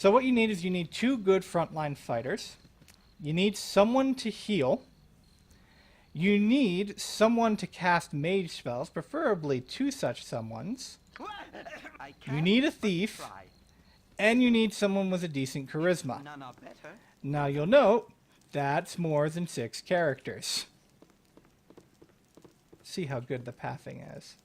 So what you need is you need 2 good frontline fighters. You need someone to heal. You need someone to cast mage spells, preferably 2 such someones. You need a thief, and you need someone with a decent charisma. Now you'll note, that's more than 6 characters. See how good the pathing is.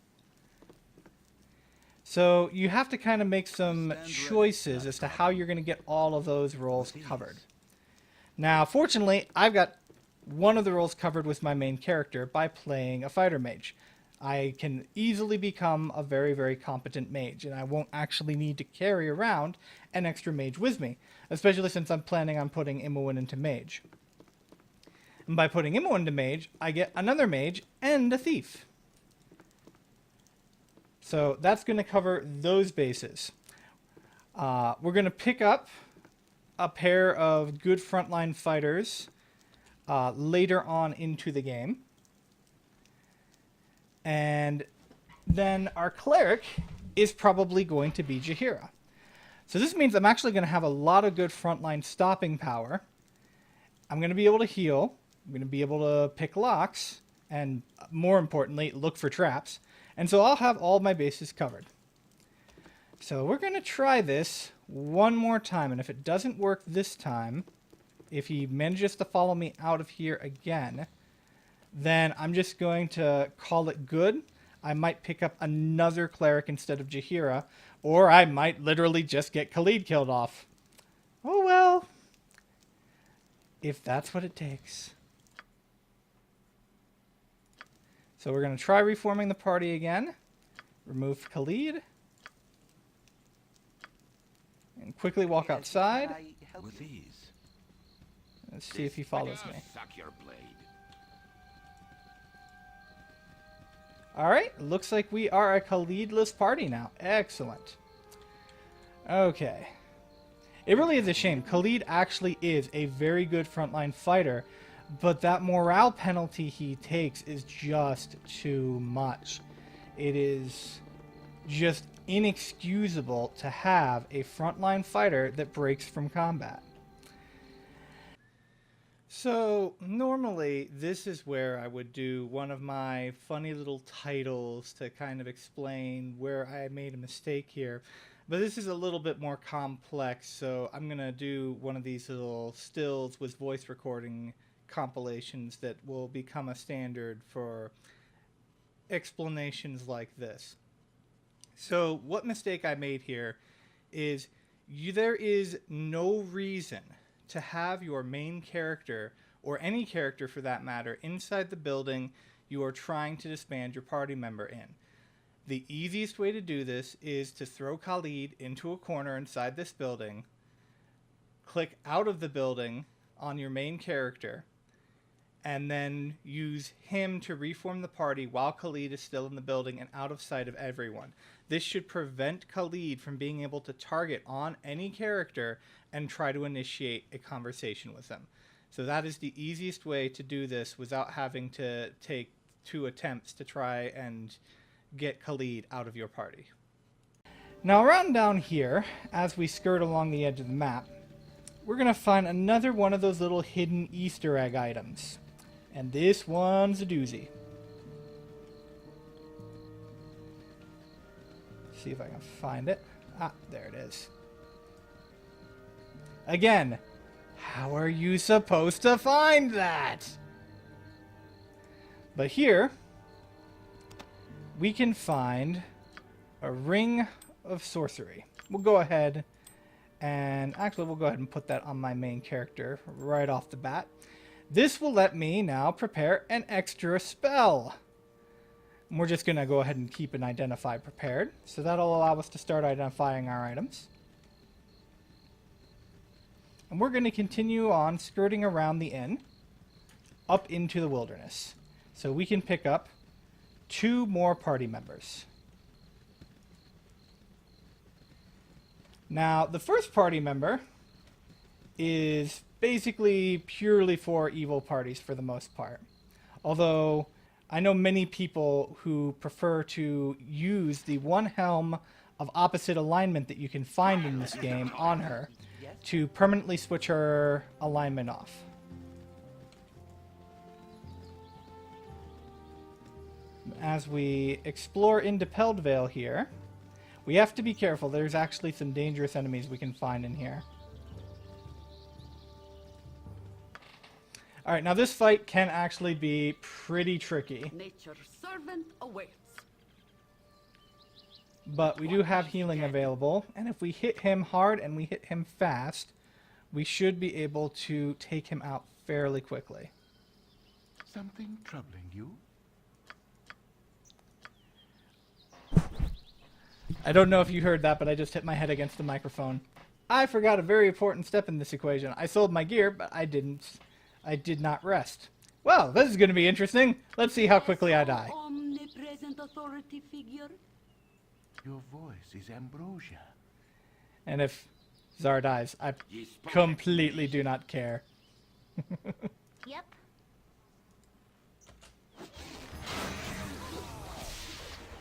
So you have to kind of make some choices as to how you're going to get all of those roles covered. Now, fortunately, I've got one of the roles covered with my main character by playing a fighter mage. I can easily become a very, very competent mage, and I won't actually need to carry around an extra mage with me, especially since I'm planning on putting Imoen into mage. And by putting Imoen into mage, I get another mage and a thief. So that's going to cover those bases. We're going to pick up a pair of good frontline fighters later on into the game. And then our cleric is probably going to be Jaheira. So this means I'm actually going to have a lot of good frontline stopping power. I'm going to be able to heal. I'm going to be able to pick locks. And more importantly, look for traps. And so I'll have all my bases covered. So we're going to try this one more time. And if it doesn't work this time, if he manages to follow me out of here again, then I'm just going to call it good. I might pick up another cleric instead of Jaheira, or I might literally just get Khalid killed off. Oh well, if that's what it takes. So we're going to try reforming the party again. Remove Khalid. And quickly walk outside. With ease. Let's see if he follows me. Alright, looks like we are a Khalid-less party now. Excellent. Okay. It really is a shame. Khalid actually is a very good frontline fighter, but that morale penalty he takes is just too much. It is just inexcusable to have a frontline fighter that breaks from combat. So, normally, this is where I would do one of my funny little titles to kind of explain where I made a mistake here. But this is a little bit more complex, so I'm going to do one of these little stills with voice recording compilations that will become a standard for explanations like this. So, what mistake I made here is there is no reason to have your main character, or any character for that matter, inside the building you are trying to disband your party member in. The easiest way to do this is to throw Khalid into a corner inside this building, click out of the building on your main character, and then use him to reform the party while Khalid is still in the building and out of sight of everyone. This should prevent Khalid from being able to target on any character and try to initiate a conversation with them. So that is the easiest way to do this without having to take 2 attempts to try and get Khalid out of your party. Now around down here, as we skirt along the edge of the map, we're going to find another one of those little hidden Easter egg items. And this one's a doozy. See if I can find it. Ah, there it is. Again, how are you supposed to find that? But here, we can find a ring of sorcery. We'll go ahead and actually we'll go ahead and put that on my main character right off the bat. This will let me now prepare an extra spell. And we're just going to go ahead and keep an identify prepared. So that'll allow us to start identifying our items. And we're going to continue on skirting around the inn up into the wilderness. So we can pick up 2 more party members. Now, the first party member is basically purely for evil parties for the most part. Although I know many people who prefer to use the one helm of opposite alignment that you can find in this game on her to permanently switch her alignment off. As we explore into Peldvale here, we have to be careful. There's actually some dangerous enemies we can find in here. Alright, now this fight can actually be pretty tricky. Nature's servant awaits. But we do have healing available, and if we hit him hard and we hit him fast, we should be able to take him out fairly quickly. Something troubling you? I don't know if you heard that, but I just hit my head against the microphone. I forgot a very important step in this equation. I sold my gear, but I did not rest. Well, this is going to be interesting. Let's see how quickly I die. Omnipresent authority figure. Your voice is ambrosia. And if Czar dies, I completely do not care. Yep.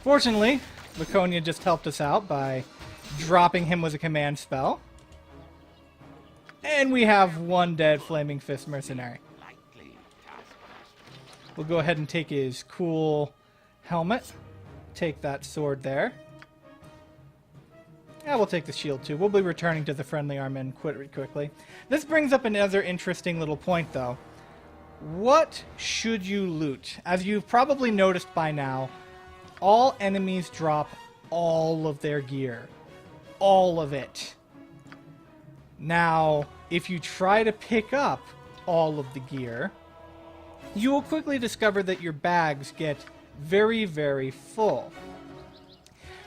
Fortunately, Viconia just helped us out by dropping him with a command spell. And we have one dead Flaming Fist mercenary. We'll go ahead and take his cool helmet. Take that sword there. Yeah, we'll take the shield too. We'll be returning to the friendly armmen quickly. This brings up another interesting little point though. What should you loot? As you've probably noticed by now, all enemies drop all of their gear. All of it. Now, if you try to pick up all of the gear, you will quickly discover that your bags get very, very full.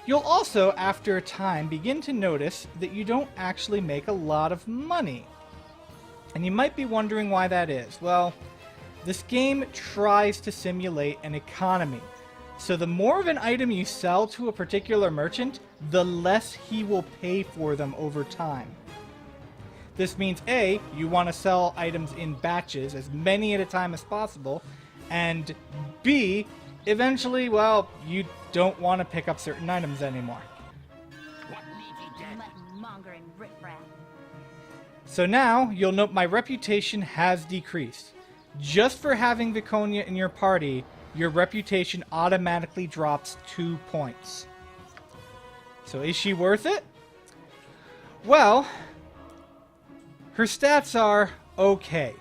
You'll also, after a time, begin to notice that you don't actually make a lot of money. And you might be wondering why that is. Well, this game tries to simulate an economy. So the more of an item you sell to a particular merchant, the less he will pay for them over time. This means A, you want to sell items in batches, as many at a time as possible, and B, eventually, well, you don't want to pick up certain items anymore. Mongering riffraff. So now, you'll note my reputation has decreased. Just for having Viconia in your party, your reputation automatically drops 2 points. So is she worth it? Well, her stats are okay.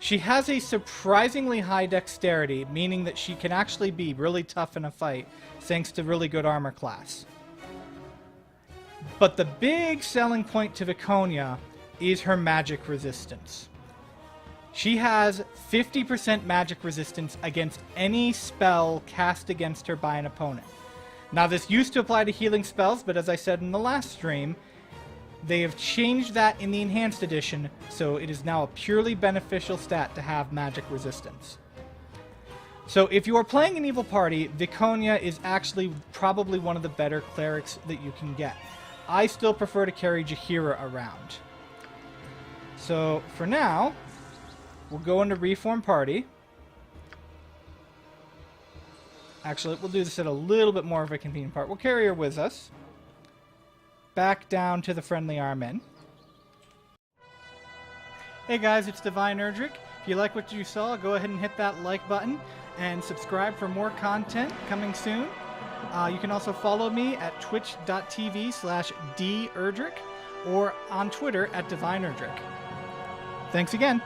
She has a surprisingly high dexterity, meaning that she can actually be really tough in a fight, thanks to really good armor class. But the big selling point to Viconia is her magic resistance. She has 50% magic resistance against any spell cast against her by an opponent. Now, this used to apply to healing spells, but as I said in the last stream, they have changed that in the Enhanced Edition, so it is now a purely beneficial stat to have magic resistance. So if you are playing an evil party, Viconia is actually probably one of the better clerics that you can get. I still prefer to carry Jaheira around. So for now, we'll go into Reform Party. Actually, we'll do this at a little bit more of a convenient part. We'll carry her with us. Back down to the friendly armmen. Hey guys, it's Divine Erdrick. If you like what you saw, go ahead and hit that like button and subscribe for more content coming soon. You can also follow me at twitch.tv/derdrick or on Twitter at Divine Erdrick. Thanks again.